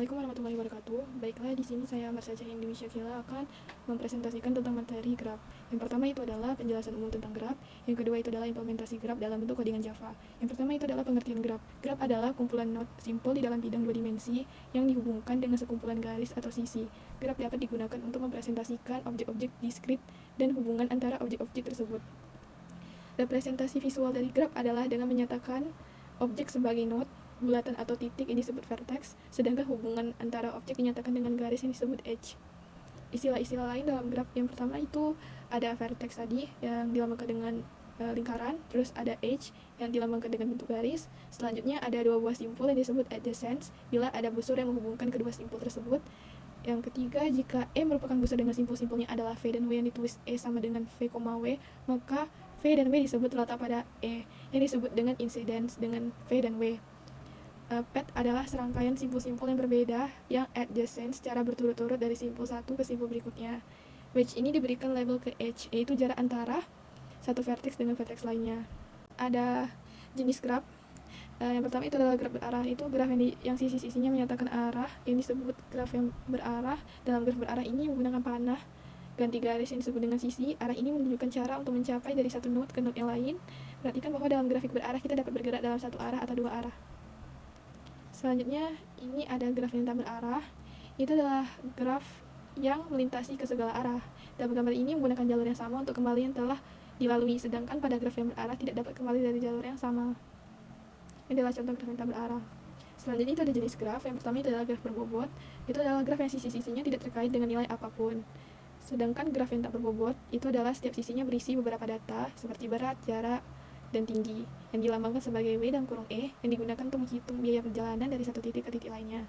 Assalamualaikum warahmatullahi wabarakatuh. Baiklah, di sini saya Marsha Indonesia Kila akan mempresentasikan tentang materi graph. Yang pertama itu adalah penjelasan umum tentang graph. Yang kedua itu adalah implementasi graph dalam bentuk codingan Java. Yang pertama itu adalah pengertian graph. Graph adalah kumpulan node simpel di dalam bidang dua dimensi yang dihubungkan dengan sekumpulan garis atau sisi. Graph dapat digunakan untuk mempresentasikan objek-objek diskrit dan hubungan antara objek-objek tersebut. Representasi visual dari graph adalah dengan menyatakan objek sebagai node, bulatan atau titik yang disebut vertex, sedangkan hubungan antara objek dinyatakan dengan garis yang disebut edge. Istilah-istilah lain dalam graph yang pertama itu ada vertex tadi yang dilambangkan dengan lingkaran, terus ada edge yang dilambangkan dengan bentuk garis. Selanjutnya ada dua buah simpul yang disebut adjacents bila ada busur yang menghubungkan kedua simpul tersebut. Yang ketiga, jika E merupakan busur dengan simpul-simpulnya adalah V dan W yang ditulis E sama dengan V, W, maka V dan W disebut terletak pada E yang disebut dengan incidence dengan V dan W. Pet adalah serangkaian simpul-simpul yang berbeda yang adjacent secara berturut-turut dari simpul satu ke simpul berikutnya. Wedge ini diberikan label ke edge, yaitu jarak antara satu vertex dengan vertex lainnya. Ada jenis graph. Yang pertama itu adalah graf berarah. Itu graf yang sisi-sisinya menyatakan arah, yang disebut graf yang berarah. Dalam graf berarah ini menggunakan panah ganti garis yang disebut dengan sisi. Arah ini menunjukkan cara untuk mencapai dari satu node ke node yang lain. Perhatikan bahwa dalam grafik berarah kita dapat bergerak dalam satu arah atau dua arah. Selanjutnya, ini ada graf yang tak berarah. Itu adalah graf yang melintasi ke segala arah. Dalam gambar ini menggunakan jalur yang sama untuk kembali yang telah dilalui, sedangkan pada graf yang berarah tidak dapat kembali dari jalur yang sama. Ini adalah contoh graf yang tak berarah. Selanjutnya itu ada jenis graf. Yang pertama itu adalah graf berbobot. Itu adalah graf yang sisi-sisinya tidak terkait dengan nilai apapun. Sedangkan graf yang tak berbobot itu adalah setiap sisinya berisi beberapa data seperti berat, jarak, dan tinggi yang dilambangkan sebagai W dan kurung E yang digunakan untuk menghitung biaya perjalanan dari satu titik ke titik lainnya.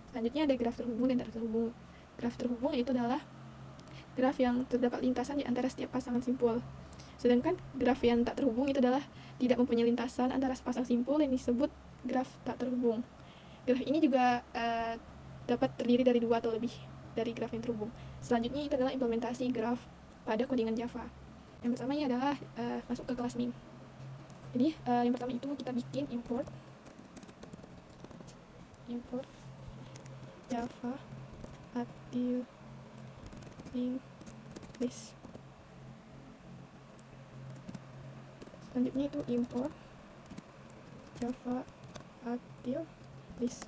Selanjutnya ada graf terhubung dan tak terhubung. Graf terhubung itu adalah graf yang terdapat lintasan di antara setiap pasangan simpul. Sedangkan graf yang tak terhubung itu adalah tidak mempunyai lintasan antara sepasang simpul yang disebut graf tak terhubung. Graf ini juga dapat terdiri dari dua atau lebih dari graf yang terhubung. Selanjutnya itu adalah implementasi graf pada codingan Java. Yang pertama ini adalah masuk ke kelas min. Jadi yang pertama itu kita bikin import Java util link list. Selanjutnya itu import Java util list.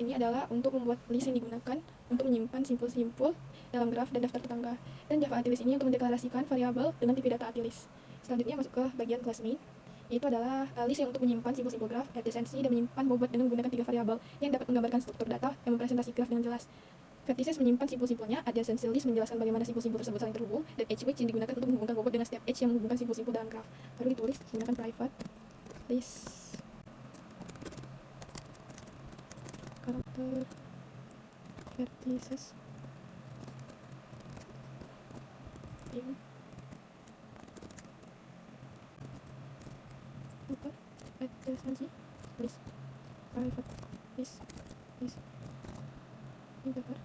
Ini adalah untuk membuat list yang digunakan untuk menyimpan simpul-simpul dalam graf dan daftar tetangga. Dan Java util list ini untuk mendeklarasikan variabel dengan tipe data util list. Selanjutnya masuk ke bagian kelas main. Itu adalah list yang untuk menyimpan simpul-simpul graf, adjacency, dan menyimpan bobot dengan menggunakan tiga variabel yang dapat menggambarkan struktur data yang mempresentasi graf dengan jelas. Vertices menyimpan simpul-simpulnya, adjacency list menjelaskan bagaimana simpul-simpul tersebut saling terhubung, dan edge wedge yang digunakan untuk menghubungkan bobot dengan setiap edge yang menghubungkan simpul-simpul dalam graf. Baru ditulis menggunakan private list karakter vertices in super adjacency list private list ini besar,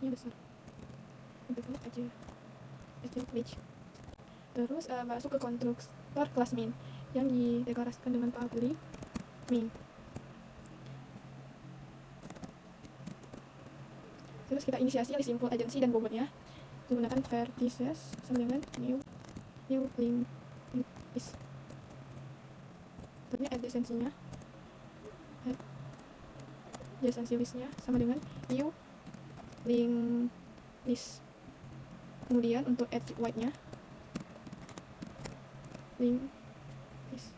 ini besar, ini besar aja wedge. Terus masuk ke konstruktor kelas main yang dideklarasikan dengan public main. Terus kita inisiasi list simpul agency dan bobotnya menggunakan vertices sama dengan new link list. Terusnya adjacency-nya, adjacency list-nya sama dengan new link list. Kemudian untuk add weight-nya link list.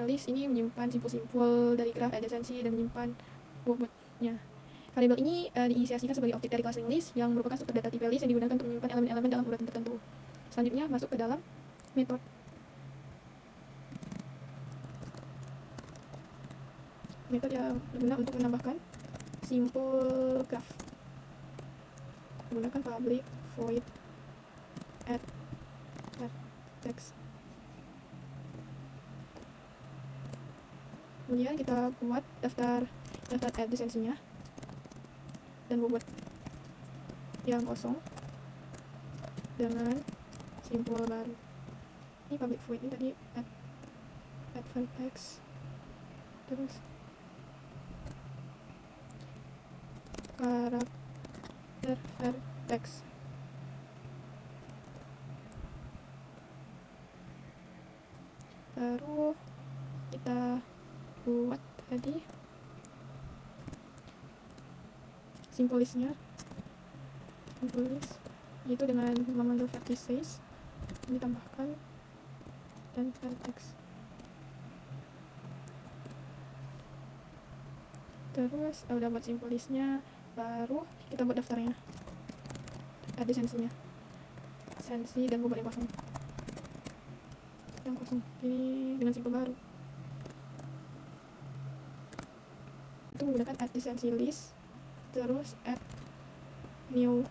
List ini menyimpan simpul-simpul dari graf adjacency dan menyimpan bobotnya. Variabel ini diinisiasikan sebagai objek dari kelas list yang merupakan struktur data tipe list yang digunakan untuk menyimpan elemen-elemen dalam urutan tertentu. Selanjutnya masuk ke dalam metode. Metode yang berguna untuk menambahkan simpul graf. Menggunakan public void add vertex. Kemudian kita buat daftar adjacency-nya dan bobot yang kosong dengan simpul baru. Ini public void ini tadi add vertex, terus karakter vertex. Baru kita buat tadi simple listnya, yaitu dengan memanggil vertices, ditambahkan dan vertex. Terus udah buat simple listnya, baru kita buat daftarnya, ada sensinya, sensi dan bobot yang kosong, ini dengan simple baru. Itu menggunakan add sensi list, terus add new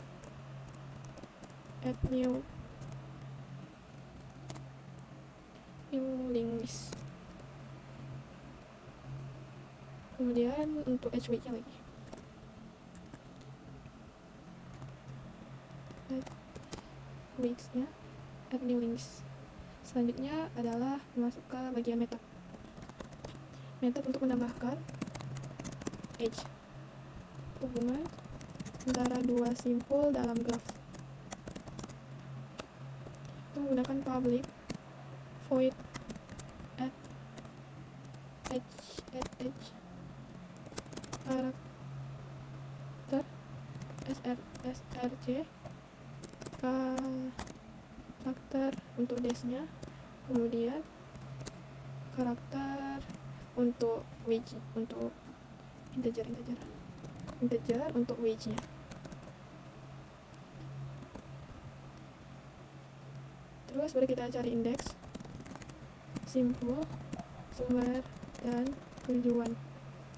link list. Kemudian untuk h-weight-nya lagi, weights-nya, add new links. Selanjutnya adalah masuk ke bagian method untuk menambahkan edge, hubungan antara dua simpul dalam graph. Itu menggunakan public void add edge karakter src, karakter untuk dash-nya, kemudian karakter untuk wedge, untuk integer untuk wedge-nya. Terus baru kita cari indeks, simpul, sumber, dan tujuan,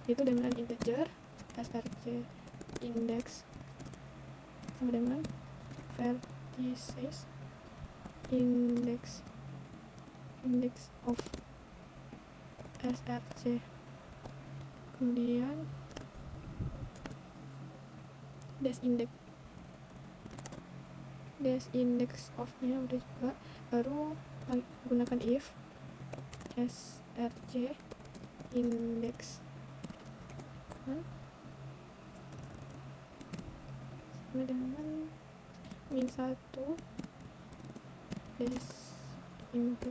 itu dengan integer src index sama dengan vertices index of src, kemudian dash index of nya udah juga, baru gunakan if src index sama dengan -1 dash index.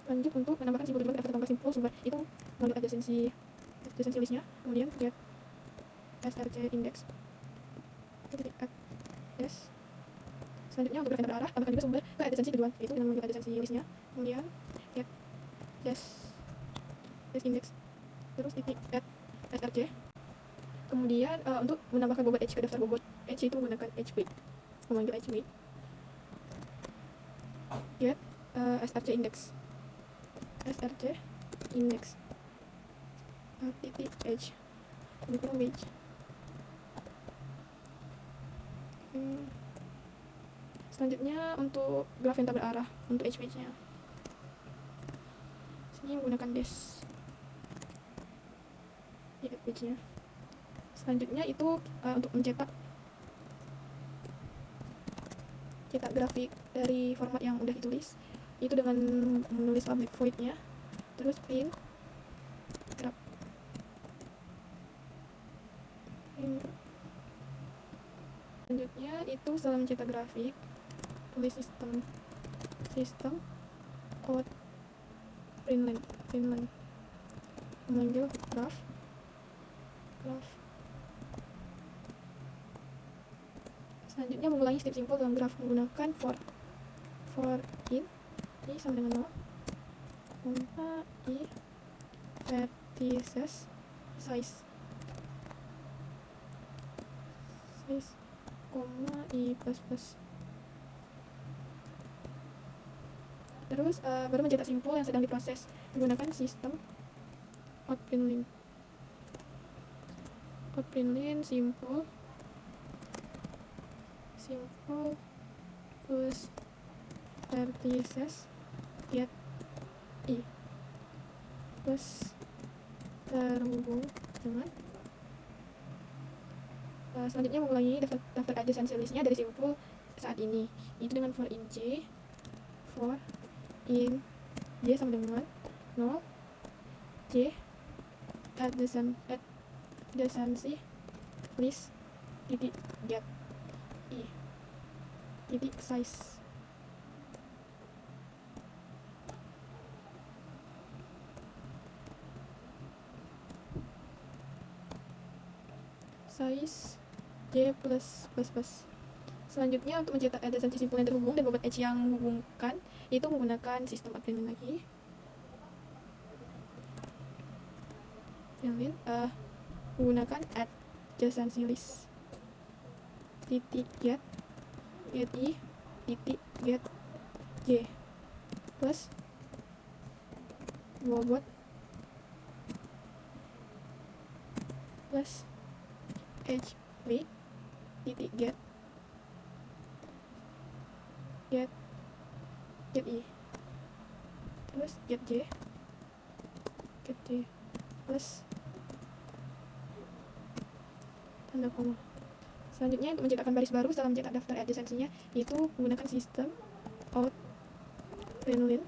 Lanjut untuk menambahkan simpul tujuan, kita tambah simpul sumber, itu mengambil adjacency listnya, kemudian lihat src index titik dash. Selanjutnya untuk graf yang berarah, tambahkan juga sumber ke adjacency tujuan, yaitu dengan mengambil adjacency listnya, kemudian lihat dash index, terus titik add src. Kemudian untuk menambahkan bobot h ke daftar bobot h, itu menggunakan h-weight, memanggil h-weight, get src index titik h untuk weight. Selanjutnya untuk graf yang tak berarah, untuk h-weight-nya, sini menggunakan dash h-weight-nya. Selanjutnya itu untuk mencetak grafik dari format yang udah ditulis, itu dengan menulis public void-nya, terus print graph. Selanjutnya itu setelah mencetak grafik, tulis sistem out println, memanggil graph. Selanjutnya mengulangi step simpul dalam graph menggunakan for in i sama dengan 0, i vertices size, i plus. Terus baru mencetak simpul yang sedang diproses menggunakan sistem outprintln simpul plus vertices get i plus terhubung dengan selanjutnya mengulangi daftar adjacency listnya dari simpul saat ini, itu dengan for in J, for in J sama dengan 0, J adjacency list titik get I titik size. Size J plus. Selanjutnya untuk mencetak adjacency simpul yang terhubung dan bobot edge yang menghubungkan itu menggunakan sistem Advenlin lagi. Menggunakan adjacency list titik get I titik get J plus bobot plus edge V titik get I terus get J plus tanda koma. Selanjutnya untuk menciptakan baris baru setelah mencetak daftar adjacency-nya itu menggunakan sistem Advenlin.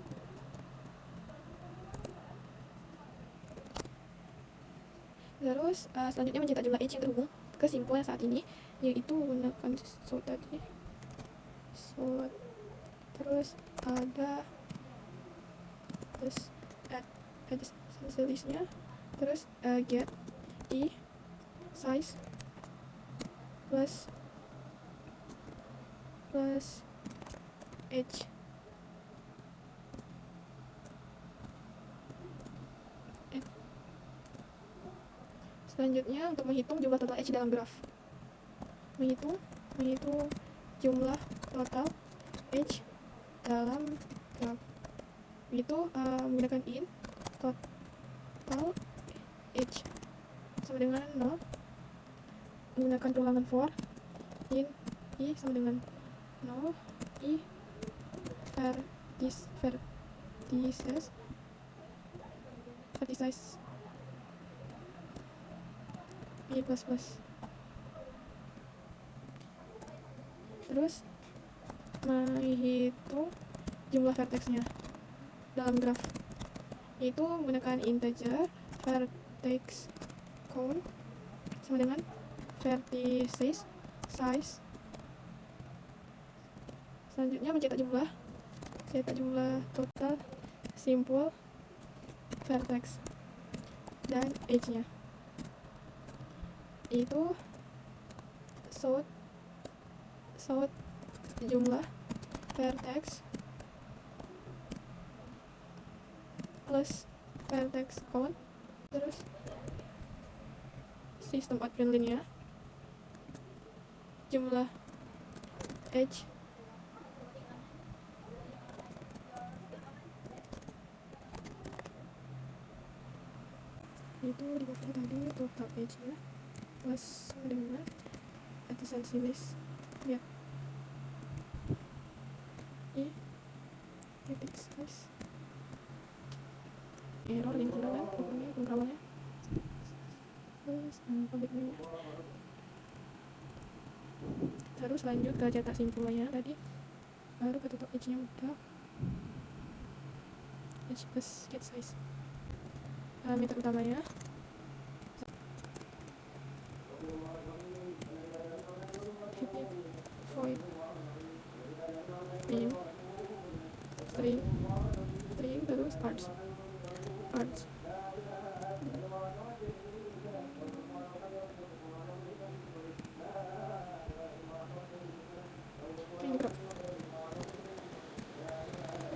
Terus selanjutnya mencetak jumlah edge yang terhubung ke simpul yang saat ini, yaitu menggunakan sort tadi. Terus ada adjacency list-nya, terus get I size plus edge Selanjutnya untuk menghitung jumlah total edge dalam graf. Menghitung jumlah total edge dalam graf. Itu menggunakan in total edge sama dengan 0. Menggunakan pengulangan for in I sama dengan 0, I vertices I plus. Terus menghitung jumlah vertexnya dalam graf, itu menggunakan integer vertex count sama dengan vertices size. Selanjutnya mencetak jumlah total simpul vertex dan edge-nya, itu sort jumlah vertex plus vertex count, terus sistem Advenlin-nya, jumlah edge itu dibagi tadi total edge-nya plus dengan adjacency list ya I titik size error yang kurang ini pengkawannya terus public-nya. Terus lanjut ke cetak simpulnya tadi, baru ke total edge-nya udah edge plus get size. Metode utamanya void string terus arts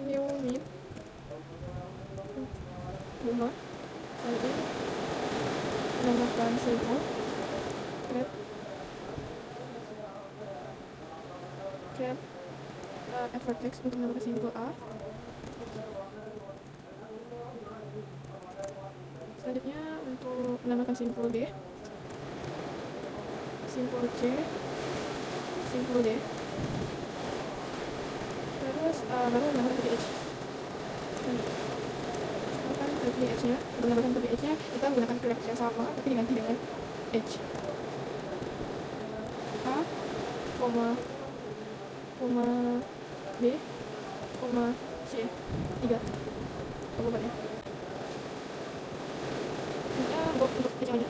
new meet rumah jadi menambahkan symbol grab add vertex untuk menambahkan simbol A. Selanjutnya untuk menambahkan simbol D, simbol C, simbol D, terus baru menambahkan PH. Menambahkan PH-nya, untuk menambahkan PH-nya kita menggunakan grab yang sama tapi diganti dengan H. A, koma B, koma C 3 bobotnya. Untuk AC aja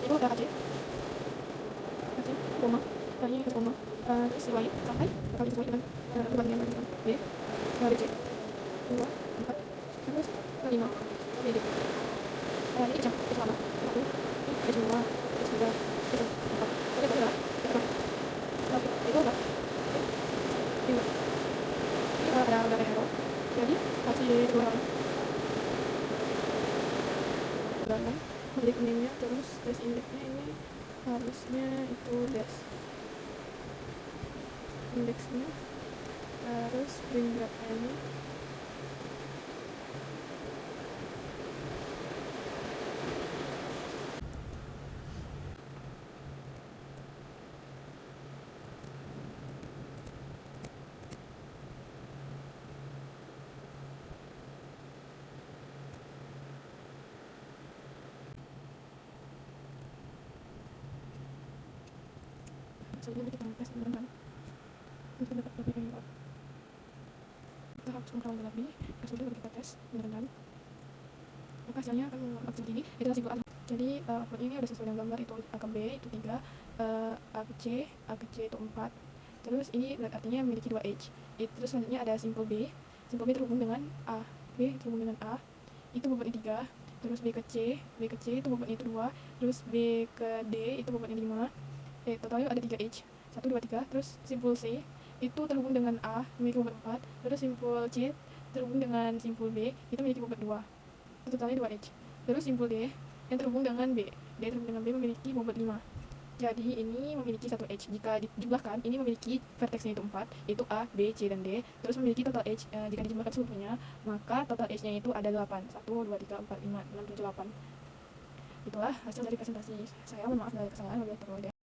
itu ada AC koma ini koma terus Y sampai kali sesuai dengan perbandingan B BC 2 4 terus ke 5 BD ini jam selama 1 ini 2 3 4 oke berapa tapi itu enggak ini ada error jadi kasih dua orang klik name-nya terus dash indexnya ini harusnya itu dash indexnya terus bring graph ini selanjutnya kita tes teman-teman untuk dapat lebih banyak kita harus mengkalang lebih kemudian baru kita tes teman-teman maka hasilnya akan mengalami seperti ini itulah simpel A. Jadi output ini udah sesuai dengan gambar itu A ke B itu 3 A ke C itu 4 terus ini artinya memiliki 2 edge terus selanjutnya ada simpel B terhubung dengan A B terhubung dengan A itu bobotnya 3 terus B ke C itu bobotnya itu 2 terus B ke D itu bobotnya 5 totalnya ada 3 edge 1, 2, 3 terus simpul C itu terhubung dengan A memiliki bobot 4 terus simpul C terhubung dengan simpul B itu memiliki bobot 2 itu totalnya 2 edge terus simpul D yang terhubung dengan B terhubung dengan B memiliki bobot 5 jadi ini memiliki 1 edge jika dijumlahkan ini memiliki vertexnya itu 4 itu A, B, C, dan D terus memiliki total edge jika dijumlahkan seluruhnya maka total edge nya itu ada 8 1, 2, 3, 4, 5, 6, 7, 8 itulah hasil dari presentasi saya mohon maaf dari kesalahan wabillahi taufiq.